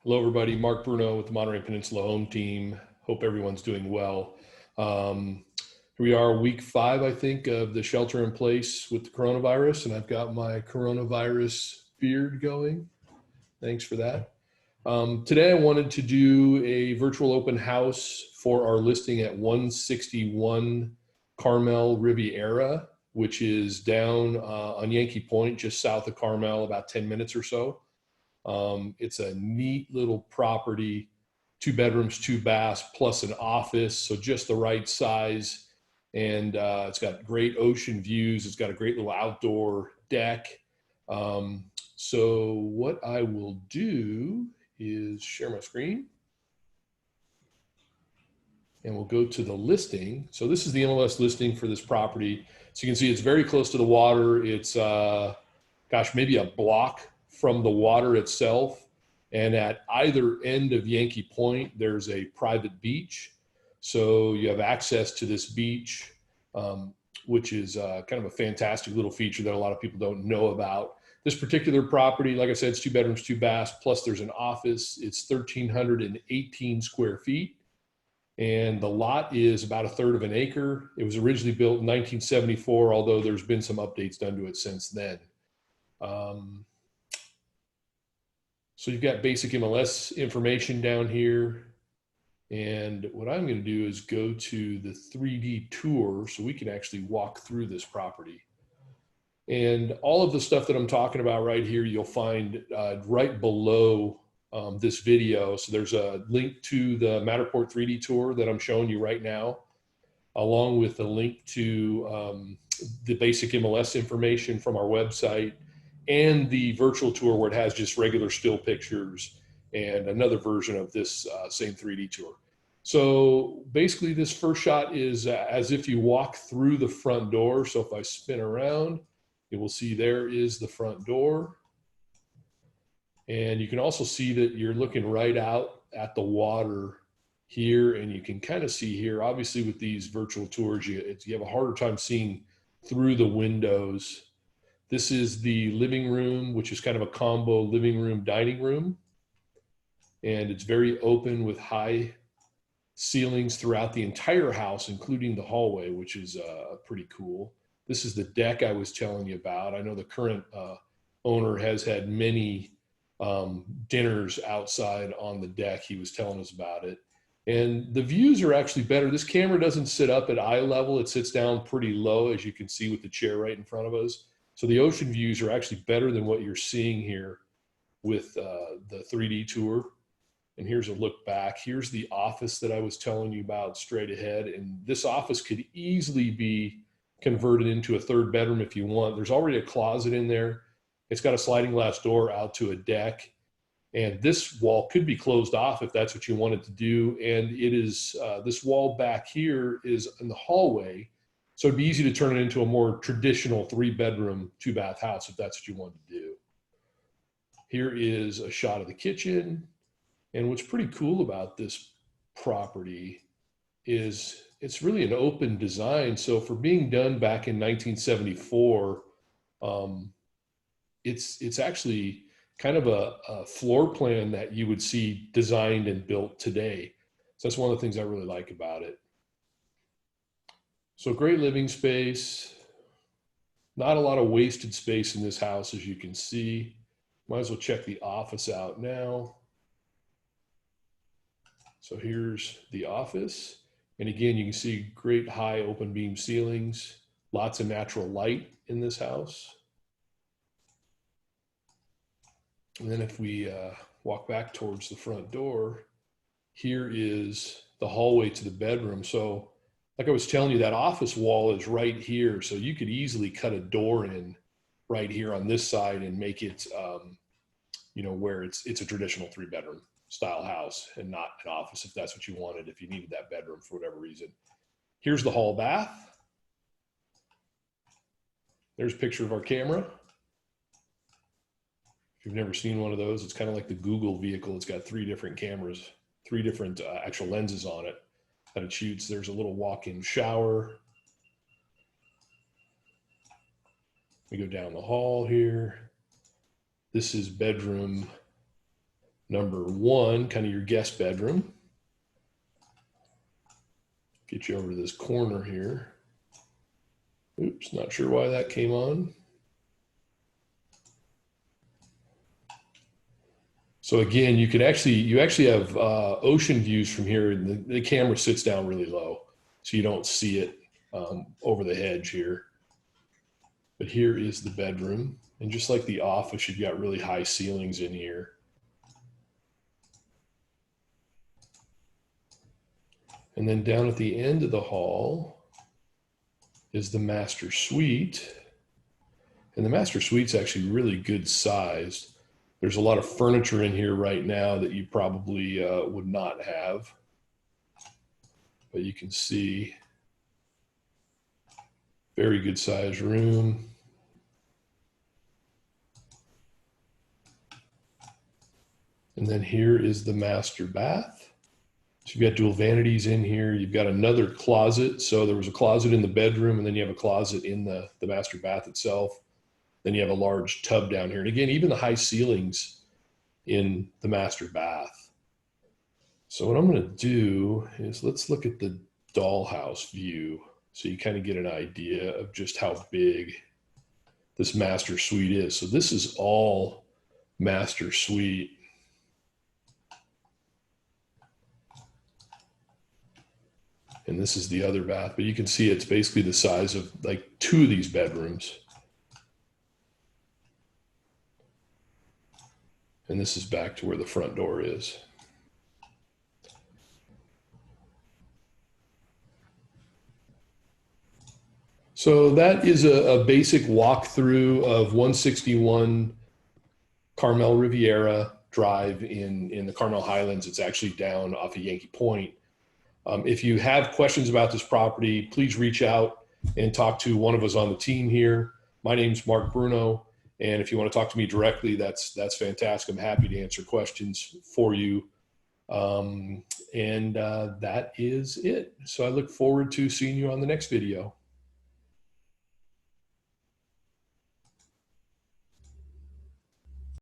Hello, everybody. Mark Bruno with the Monterey Peninsula Home Team. Hope everyone's doing well. Here we are, week 5, I think, of the shelter in place with the coronavirus, and I've got my coronavirus beard going. Thanks for that. Today, I wanted to do a virtual open house for our listing at 161 Carmel Riviera, which is down on Yankee Point, just south of Carmel, about 10 minutes or so. It's a neat little property, 2 bedrooms, 2 baths, plus an office, so just the right size. And it's got great ocean views. It's got a great little outdoor deck. So what I will do is share my screen. And we'll go to the listing. So this is the MLS listing for this property. So you can see it's very close to the water. It's, maybe a block from the water itself. And at either end of Yankee Point, there's a private beach. So you have access to this beach, which is kind of a fantastic little feature that a lot of people don't know about. This particular property, like I said, it's 2 bedrooms, 2 baths, plus there's an office. It's 1,318 square feet. And the lot is about 1/3 of an acre. It was originally built in 1974, although there's been some updates done to it since then. So you've got basic MLS information down here. And what I'm going to do is go to the 3D tour so we can actually walk through this property. And all of the stuff that I'm talking about right here, you'll find right below this video. So there's a link to the Matterport 3D tour that I'm showing you right now, along with a link to the basic MLS information from our website, and the virtual tour where it has just regular still pictures and another version of this same 3D tour. So basically this first shot is as if you walk through the front door. So if I spin around, you will see there is the front door. And you can also see that you're looking right out at the water here, and you can kind of see here, obviously with these virtual tours, you have a harder time seeing through the windows. This is the living room, which is kind of a combo living room, dining room. And it's very open with high ceilings throughout the entire house, including the hallway, which is pretty cool. This is the deck I was telling you about. I know the current owner has had many dinners outside on the deck. He was telling us about it. And the views are actually better. This camera doesn't sit up at eye level. It sits down pretty low, as you can see with the chair right in front of us. So the ocean views are actually better than what you're seeing here with the 3D tour. And here's a look back. Here's the office that I was telling you about straight ahead. And this office could easily be converted into a 3rd bedroom if you want. There's already a closet in there. It's got a sliding glass door out to a deck. And this wall could be closed off if that's what you wanted to do. And it is, this wall back here is in the hallway. So it'd be easy to turn it into a more traditional 3-bedroom, 2-bath house if that's what you wanted to do. Here is a shot of the kitchen. And what's pretty cool about this property is it's really an open design. So for being done back in 1974, it's actually kind of a floor plan that you would see designed and built today. So that's one of the things I really like about it. So great living space, not a lot of wasted space in this house, as you can see. Might as well check the office out now. So here's the office. And again, you can see great high open beam ceilings, lots of natural light in this house. And then if we walk back towards the front door, here is the hallway to the bedroom. So like I was telling you, that office wall is right here. So you could easily cut a door in right here on this side and make it, where it's a traditional 3-bedroom style house and not an office if that's what you wanted, if you needed that bedroom for whatever reason. Here's the hall bath. There's a picture of our camera. If you've never seen one of those, it's kind of like the Google vehicle. It's got 3 different cameras, 3 different actual lenses on it that it shoots. There's a little walk-in shower. We go down the hall here. This is bedroom number one, kind of your guest bedroom. Get you over to this corner here. Oops, not sure why that came on. So again, you actually have ocean views from here, and the camera sits down really low, so you don't see it over the hedge here. But here is the bedroom, and just like the office, you've got really high ceilings in here. And then down at the end of the hall is the master suite. And the master suite's actually really good sized. There's a lot of furniture in here right now that you probably would not have. But you can see, very good sized room. And then here is the master bath. So you've got dual vanities in here. You've got another closet. So there was a closet in the bedroom, and then you have a closet in the master bath itself. Then you have a large tub down here. And again, even the high ceilings in the master bath. So what I'm going to do is let's look at the dollhouse view so you kind of get an idea of just how big this master suite is. So this is all master suite. And this is the other bath, but you can see it's basically the size of like two of these bedrooms. And this is back to where the front door is. So that is a basic walkthrough of 161 Carmel Riviera Drive in the Carmel Highlands. It's actually down off of Yankee Point. If you have questions about this property, please reach out and talk to one of us on the team here. My name's Mark Bruno, and if you want to talk to me directly, that's fantastic. I'm happy to answer questions for you. That is it. So I look forward to seeing you on the next video.